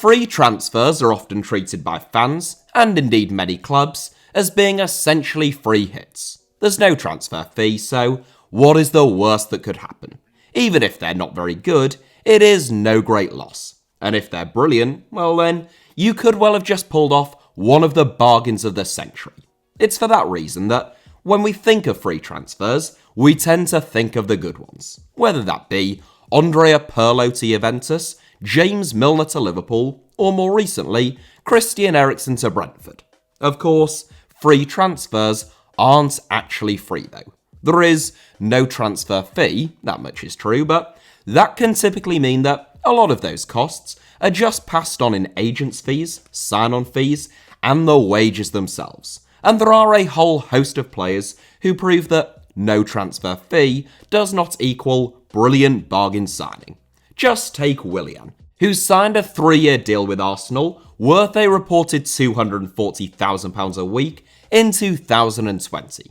Free transfers are often treated by fans, and indeed many clubs, as being essentially free hits. There's no transfer fee, so what is the worst that could happen? Even if they're not very good, it is no great loss. And if they're brilliant, well then, you could well have just pulled off one of the bargains of the century. It's for that reason that when we think of free transfers, we tend to think of the good ones. Whether that be Andrea Pirlo to Juventus, James Milner to Liverpool, or more recently, Christian Eriksen to Brentford. Of course, free transfers aren't actually free though. There is no transfer fee, that much is true, but that can typically mean that a lot of those costs are just passed on in agents' fees, sign-on fees, and the wages themselves. And there are a whole host of players who prove that no transfer fee does not equal brilliant bargain signing. Just take Willian, who signed a 3-year deal with Arsenal worth a reported £240,000 a week in 2020.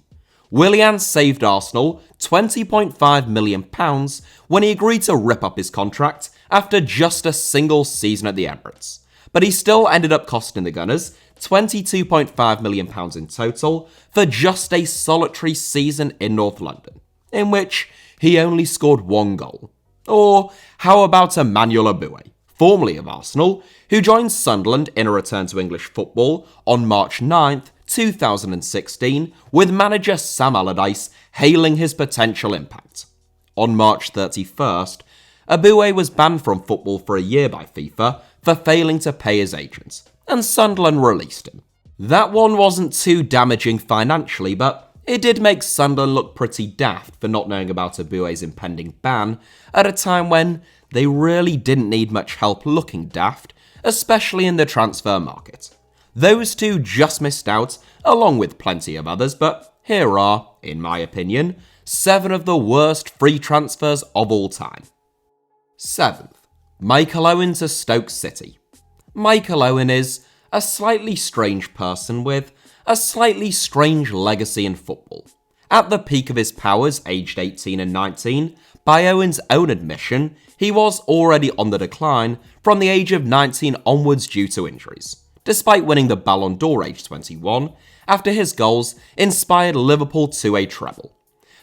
Willian saved Arsenal £20.5 million when he agreed to rip up his contract after just a single season at the Emirates. But he still ended up costing the Gunners £22.5 million in total for just a solitary season in North London, in which he only scored 1 goal. Or how about Emmanuel Aboué, formerly of Arsenal, who joined Sunderland in a return to English football on March 9th, 2016, with manager Sam Allardyce hailing his potential impact. On March 31st, Aboué was banned from football for a year by FIFA for failing to pay his agent, and Sunderland released him. That one wasn't too damaging financially, but it did make Sunderland look pretty daft for not knowing about Aboué's impending ban at a time when they really didn't need much help looking daft, especially in the transfer market. Those two just missed out, along with plenty of others, but here are, in my opinion, 7 of the worst free transfers of all time. 7th, Michael Owen to Stoke City. Michael Owen is a slightly strange person with a slightly strange legacy in football. At the peak of his powers, aged 18 and 19, by Owen's own admission, he was already on the decline from the age of 19 onwards due to injuries, despite winning the Ballon d'Or aged 21, after his goals inspired Liverpool to a treble.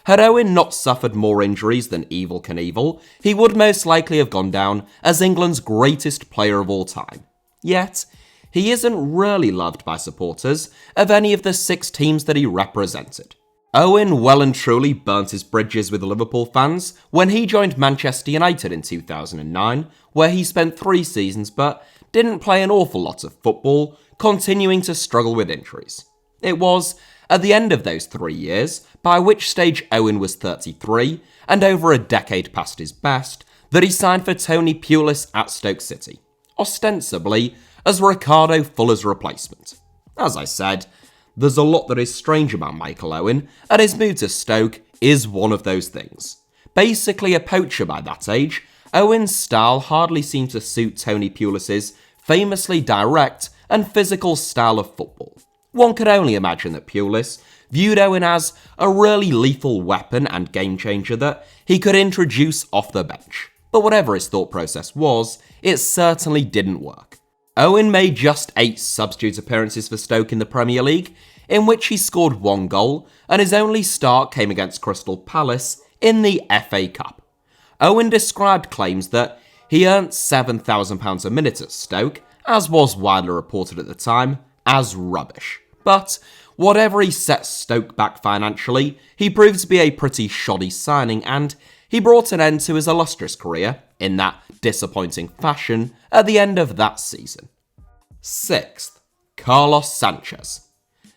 Had Owen not suffered more injuries than Evel Knievel, he would most likely have gone down as England's greatest player of all time. Yet, he isn't really loved by supporters of any of the 6 teams that he represented. Owen well and truly burnt his bridges with Liverpool fans when he joined Manchester United in 2009, where he spent 3 seasons but didn't play an awful lot of football, continuing to struggle with injuries. It was at the end of those 3 years, by which stage Owen was 33 and over a decade past his best, that he signed for Tony Pulis at Stoke City, ostensibly as Ricardo Fuller's replacement. As I said, there's a lot that is strange about Michael Owen, and his move to Stoke is one of those things. Basically a poacher by that age, Owen's style hardly seemed to suit Tony Pulis's famously direct and physical style of football. One could only imagine that Pulis viewed Owen as a really lethal weapon and game changer that he could introduce off the bench. But whatever his thought process was, it certainly didn't work. Owen made just 8 substitute appearances for Stoke in the Premier League, in which he scored 1 goal, and his only start came against Crystal Palace in the FA Cup. Owen described claims that he earned £7,000 a minute at Stoke, as was widely reported at the time, as rubbish. But whatever he set Stoke back financially, he proved to be a pretty shoddy signing, and he brought an end to his illustrious career, in that disappointing fashion, at the end of that season. 6th, Carlos Sanchez.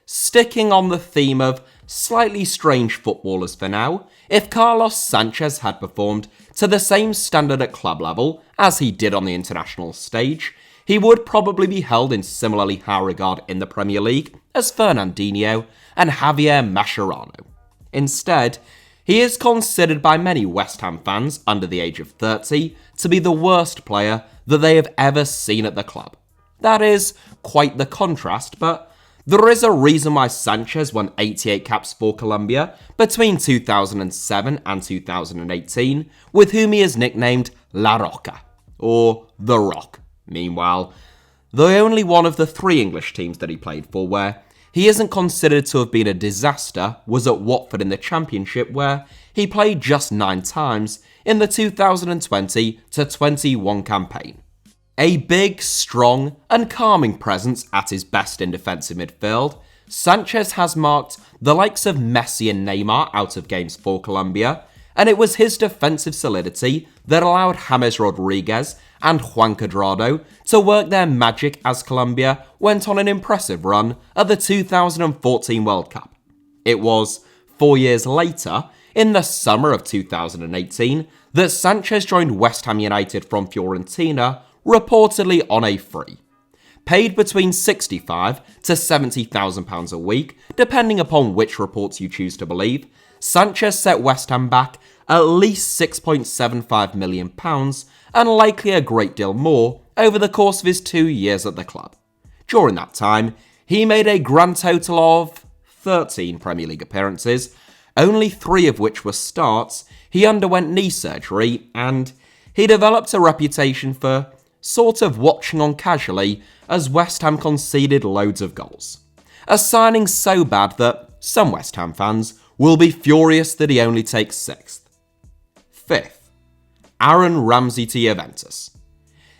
Sticking on the theme of slightly strange footballers for now, if Carlos Sanchez had performed to the same standard at club level as he did on the international stage, he would probably be held in similarly high regard in the Premier League as Fernandinho and Javier Mascherano. Instead, he is considered by many West Ham fans under the age of 30 to be the worst player that they have ever seen at the club. That is quite the contrast, but there is a reason why Sanchez won 88 caps for Colombia between 2007 and 2018, with whom he is nicknamed La Roca, or The Rock, Meanwhile, the only one of the 3 English teams that he played for where he isn't considered to have been a disaster was at Watford in the Championship, where he played just 9 times in the 2020-21 campaign. A big, strong and calming presence at his best in defensive midfield, Sanchez has marked the likes of Messi and Neymar out of games for Colombia, and it was his defensive solidity that allowed James Rodriguez and Juan Cuadrado to work their magic as Colombia went on an impressive run at the 2014 World Cup. It was 4 years later, in the summer of 2018, that Sanchez joined West Ham United from Fiorentina, reportedly on a free. Paid between £65,000 to £70,000 a week, depending upon which reports you choose to believe, Sanchez set West Ham back at least £6.75 million and likely a great deal more over the course of his 2 years at the club. During that time, he made a grand total of 13 Premier League appearances, only 3 of which were starts. He underwent knee surgery, and he developed a reputation for sort of watching on casually as West Ham conceded loads of goals. A signing so bad that some West Ham fans will be furious that he only takes 6th. 5th, Aaron Ramsey to Juventus.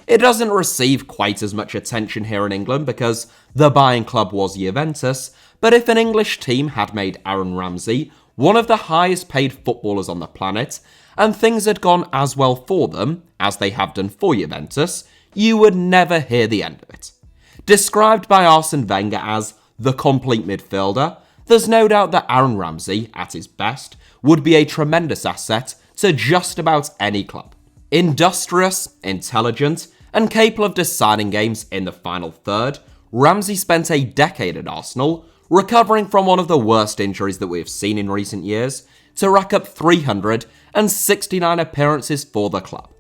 It doesn't receive quite as much attention here in England because the buying club was Juventus, but if an English team had made Aaron Ramsey one of the highest paid footballers on the planet, and things had gone as well for them as they have done for Juventus, you would never hear the end of it. Described by Arsene Wenger as the complete midfielder, there's no doubt that Aaron Ramsey, at his best, would be a tremendous asset to just about any club. Industrious, intelligent, and capable of deciding games in the final third, Ramsey spent a decade at Arsenal, recovering from one of the worst injuries that we have seen in recent years, to rack up 369 appearances for the club.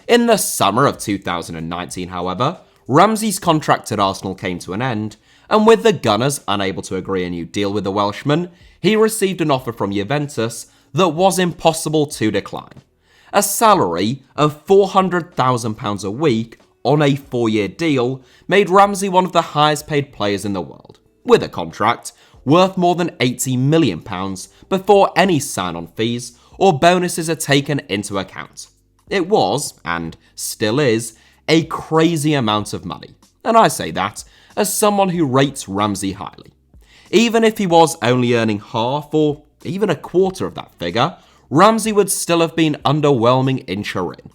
In the summer of 2019, however, Ramsey's contract at Arsenal came to an end, and with the Gunners unable to agree a new deal with the Welshman, he received an offer from Juventus that was impossible to decline. A salary of £400,000 a week on a 4-year deal made Ramsey one of the highest paid players in the world, with a contract worth more than £80 million before any sign-on fees or bonuses are taken into account. It was, and still is, a crazy amount of money, and I say that as someone who rates Ramsey highly. Even if he was only earning half or even a quarter of that figure, Ramsey would still have been underwhelming in Turin.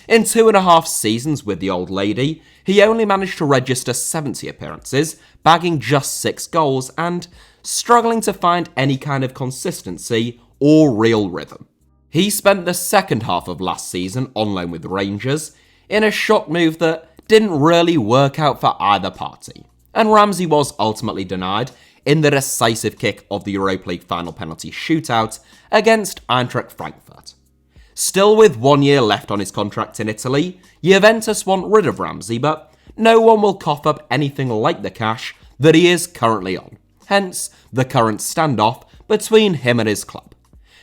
In 2.5 seasons with the old lady, he only managed to register 70 appearances, bagging just 6 goals and struggling to find any kind of consistency or real rhythm. He spent the second half of last season on loan with Rangers in a shock move that didn't really work out for either party, and Ramsey was ultimately denied in the decisive kick of the Europa League final penalty shootout against Eintracht Frankfurt. Still with 1 year left on his contract in Italy, Juventus want rid of Ramsey, but no one will cough up anything like the cash that he is currently on, hence the current standoff between him and his club.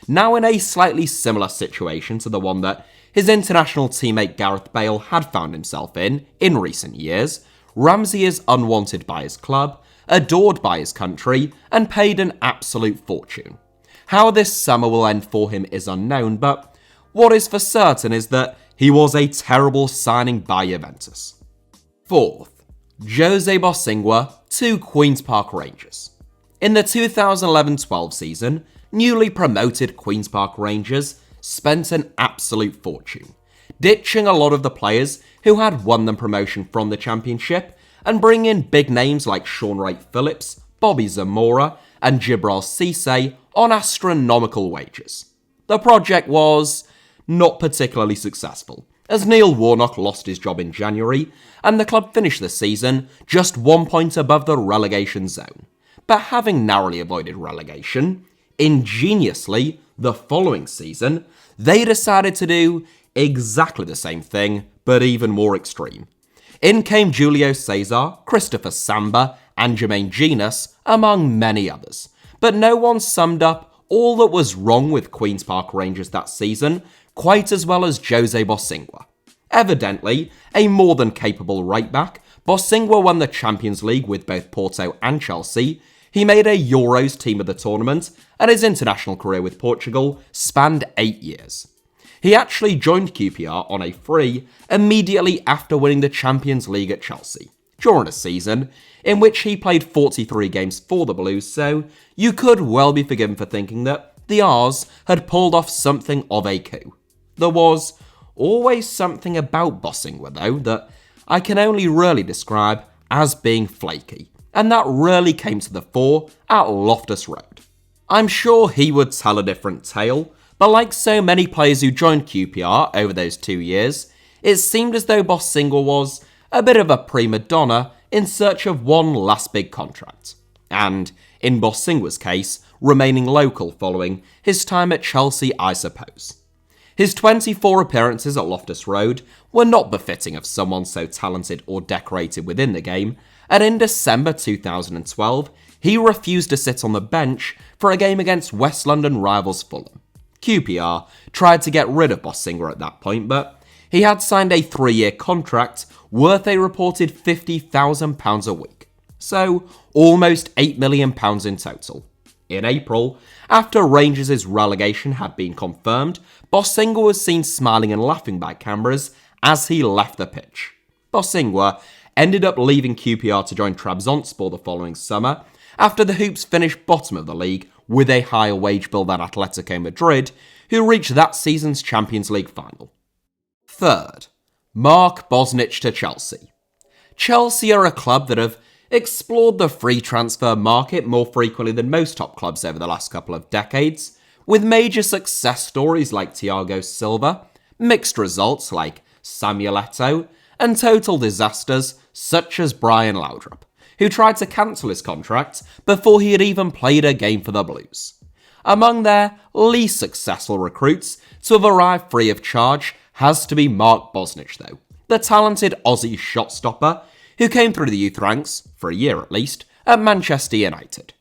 Now in a slightly similar situation to the one that his international teammate Gareth Bale had found himself in recent years, Ramsey is unwanted by his club, adored by his country, and paid an absolute fortune. How this summer will end for him is unknown, but what is for certain is that he was a terrible signing by Juventus. 4th, Jose Bosingwa to Queen's Park Rangers. In the 2011-12 season, newly promoted Queen's Park Rangers spent an absolute fortune, ditching a lot of the players who had won them promotion from the Championship and bringing in big names like Sean Wright-Phillips, Bobby Zamora, and Djibril Cissé on astronomical wages. The project was not particularly successful, as Neil Warnock lost his job in January, and the club finished the season just 1 point above the relegation zone. But having narrowly avoided relegation, ingeniously, the following season, they decided to do exactly the same thing, but even more extreme. In came Julio Cesar, Christopher Samba, and Jermaine Genius, among many others. But no one summed up all that was wrong with Queen's Park Rangers that season quite as well as Jose Bosingwa. Evidently, a more than capable right-back, Bosingwa won the Champions League with both Porto and Chelsea. He made a Euros team of the tournament, and his international career with Portugal spanned 8 years. He actually joined QPR on a free immediately after winning the Champions League at Chelsea, during a season in which he played 43 games for the Blues, so you could well be forgiven for thinking that the R's had pulled off something of a coup. There was always something about Bosingwa, though, that I can only really describe as being flaky, and that really came to the fore at Loftus Road. I'm sure he would tell a different tale, but like so many players who joined QPR over those 2 years, it seemed as though Bosingwa was a bit of a prima donna in search of one last big contract, and, in Bosingwa's case, remaining local following his time at Chelsea, I suppose. His 24 appearances at Loftus Road were not befitting of someone so talented or decorated within the game, and in December 2012, he refused to sit on the bench for a game against West London rivals Fulham. QPR tried to get rid of Bosingwa at that point, but he had signed a 3-year contract worth a reported £50,000 a week, so almost £8 million in total. In April, after Rangers' relegation had been confirmed, Bosingwa was seen smiling and laughing by cameras as he left the pitch. Bosingwa ended up leaving QPR to join Trabzonspor the following summer, after the Hoops finished bottom of the league with a higher wage bill than Atletico Madrid, who reached that season's Champions League final. Third, Mark Bosnich to Chelsea. Chelsea are a club that have explored the free transfer market more frequently than most top clubs over the last couple of decades, with major success stories like Thiago Silva, mixed results like Samuel Eto'o, and total disasters such as Brian Laudrup, who tried to cancel his contract before he had even played a game for the Blues. Among their least successful recruits to have arrived free of charge has to be Mark Bosnich, though, the talented Aussie shot stopper who came through the youth ranks, for a year at least, at Manchester United.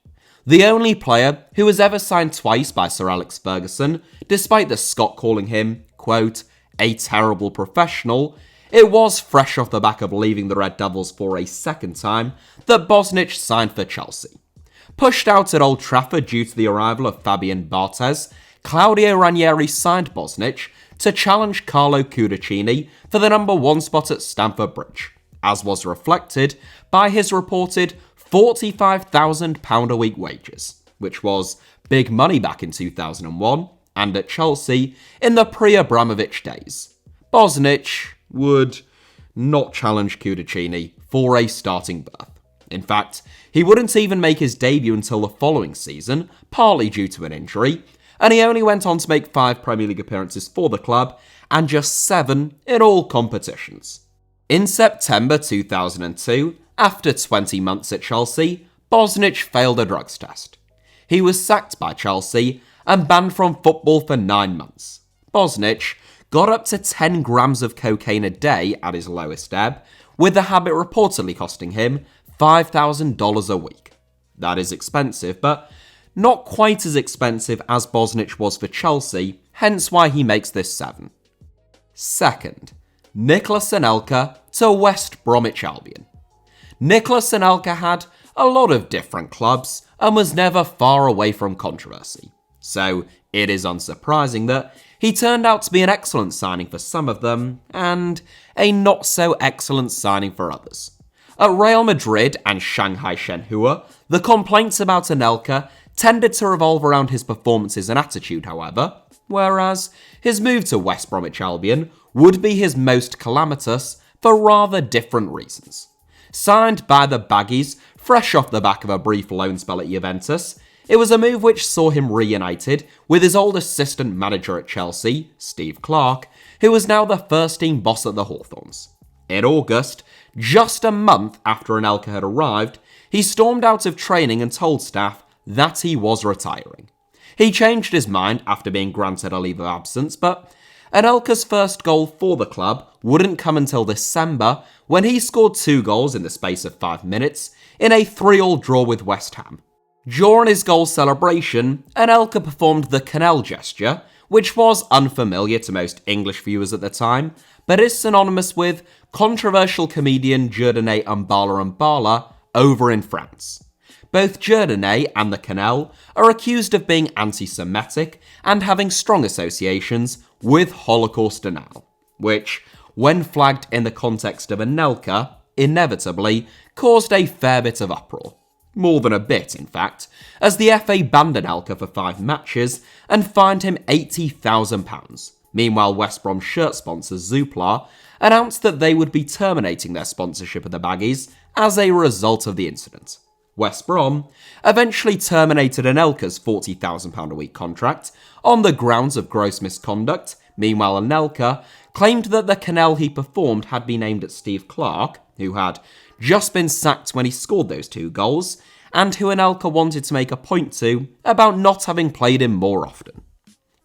The only player who was ever signed twice by Sir Alex Ferguson, despite the Scot calling him, quote, a terrible professional, it was fresh off the back of leaving the Red Devils for a second time that Bosnich signed for Chelsea. Pushed out at Old Trafford due to the arrival of Fabian Barthez, Claudio Ranieri signed Bosnich to challenge Carlo Cudicini for the number 1 spot at Stamford Bridge, as was reflected by his reported £45,000 a week wages, which was big money back in 2001 and at Chelsea in the pre-Abramovich days. Bosnich would not challenge Cudicini for a starting berth. In fact, he wouldn't even make his debut until the following season, partly due to an injury, and he only went on to make 5 Premier League appearances for the club and just 7 in all competitions. In September 2002, after 20 months at Chelsea, Bosnich failed a drugs test. He was sacked by Chelsea and banned from football for 9 months. Bosnich got up to 10 grams of cocaine a day at his lowest ebb, with the habit reportedly costing him $5,000 a week. That is expensive, but not quite as expensive as Bosnich was for Chelsea, hence why he makes this 7. Second, Nicolas Anelka to West Bromwich Albion. Nicolas Anelka had a lot of different clubs and was never far away from controversy, so it is unsurprising that he turned out to be an excellent signing for some of them and a not so excellent signing for others. At Real Madrid and Shanghai Shenhua, the complaints about Anelka tended to revolve around his performances and attitude, however, whereas his move to West Bromwich Albion would be his most calamitous for rather different reasons. Signed by the Baggies, fresh off the back of a brief loan spell at Juventus, it was a move which saw him reunited with his old assistant manager at Chelsea, Steve Clarke, who was now the first-team boss at the Hawthorns. In August, just a month after Anelka had arrived, he stormed out of training and told staff that he was retiring. He changed his mind after being granted a leave of absence, but Anelka's first goal for the club wouldn't come until December, when he scored 2 goals in the space of 5 minutes in a 3-3 draw with West Ham. During his goal celebration, Anelka performed the Canel gesture, which was unfamiliar to most English viewers at the time, but is synonymous with controversial comedian Dieudonné Mbala over in France. Both Dieudonné and the Canal are accused of being anti-Semitic and having strong associations with Holocaust denial, which, when flagged in the context of Anelka, inevitably caused a fair bit of uproar. More than a bit, in fact, as the FA banned Anelka for 5 matches and fined him £80,000. Meanwhile, West Brom shirt sponsor Zoopla announced that they would be terminating their sponsorship of the Baggies as a result of the incident. West Brom eventually terminated Anelka's £40,000 a week contract on the grounds of gross misconduct. Meanwhile, Anelka claimed that the Canal he performed had been aimed at Steve Clarke, who had just been sacked when he scored those 2 goals, and who Anelka wanted to make a point to about not having played him more often.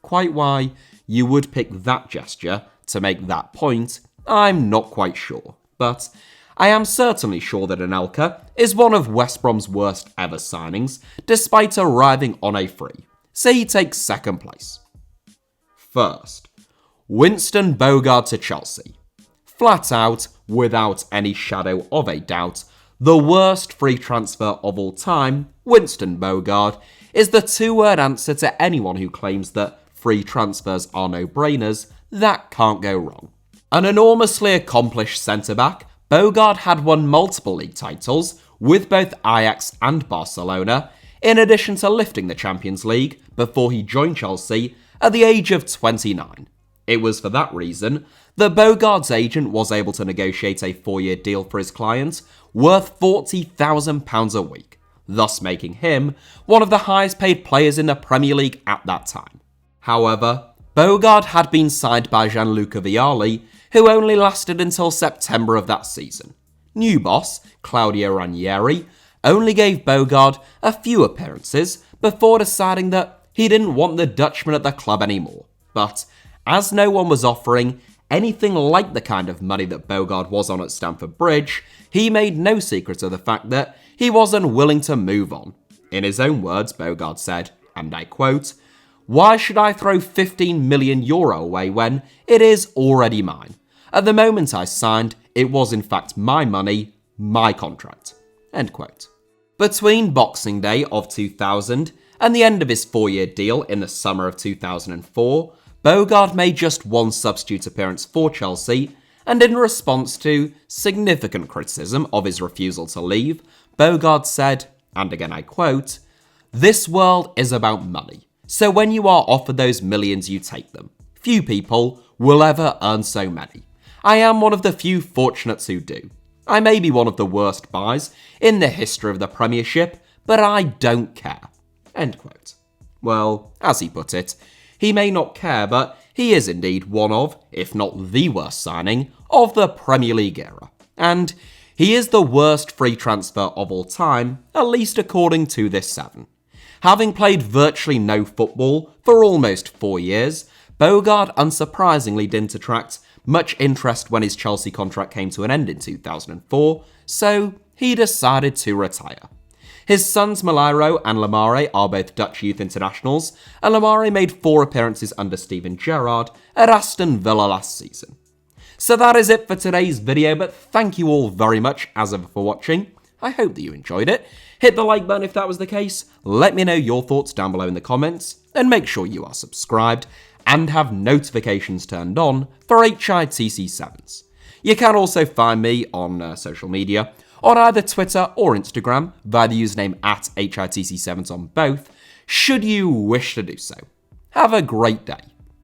Quite why you would pick that gesture to make that point, I'm not quite sure, but I am certainly sure that Anelka is one of West Brom's worst ever signings, despite arriving on a free, so he takes second place. First, Winston Bogarde to Chelsea. Flat out, without any shadow of a doubt, the worst free transfer of all time, Winston Bogarde, is the 2-word answer to anyone who claims that free transfers are no-brainers. That can't go wrong. An enormously accomplished centre-back, Bogarde had won multiple league titles with both Ajax and Barcelona, in addition to lifting the Champions League before he joined Chelsea at the age of 29. It was for that reason that Bogarde's agent was able to negotiate a 4-year deal for his client worth £40,000 a week, thus making him one of the highest paid players in the Premier League at that time. However, Bogarde had been signed by Gianluca Vialli, who only lasted until September of that season. New boss, Claudio Ranieri, only gave Bogarde a few appearances before deciding that he didn't want the Dutchman at the club anymore. But as no one was offering anything like the kind of money that Bogarde was on at Stamford Bridge, he made no secret of the fact that he was unwilling to move on. In his own words, Bogarde said, and I quote, "Why should I throw €15 million away when it is already mine? At the moment I signed, it was in fact my money, my contract." End quote. Between Boxing Day of 2000 and the end of his 4-year deal in the summer of 2004, Bogarde made just 1 substitute appearance for Chelsea, and in response to significant criticism of his refusal to leave, Bogarde said, and again I quote, "This world is about money. So when you are offered those millions, you take them. Few people will ever earn so many. I am one of the few fortunates who do. I may be one of the worst buys in the history of the Premiership, but I don't care." End quote. Well, as he put it, he may not care, but he is indeed one of, if not the worst signing, of the Premier League era. And he is the worst free transfer of all time, at least according to this 7. Having played virtually no football for almost 4 years, Bogarde unsurprisingly didn't attract much interest when his Chelsea contract came to an end in 2004, so he decided to retire. His sons Maliro and Lamare are both Dutch youth internationals, and Lamare made 4 appearances under Steven Gerrard at Aston Villa last season. So that is it for today's video, but thank you all very much as ever for watching. I hope that you enjoyed it. Hit the like button if that was the case, let me know your thoughts down below in the comments, and make sure you are subscribed and have notifications turned on for HITC Sevens. You can also find me on social media, on either Twitter or Instagram, via the username @HITC Sevens on both, should you wish to do so. Have a great day.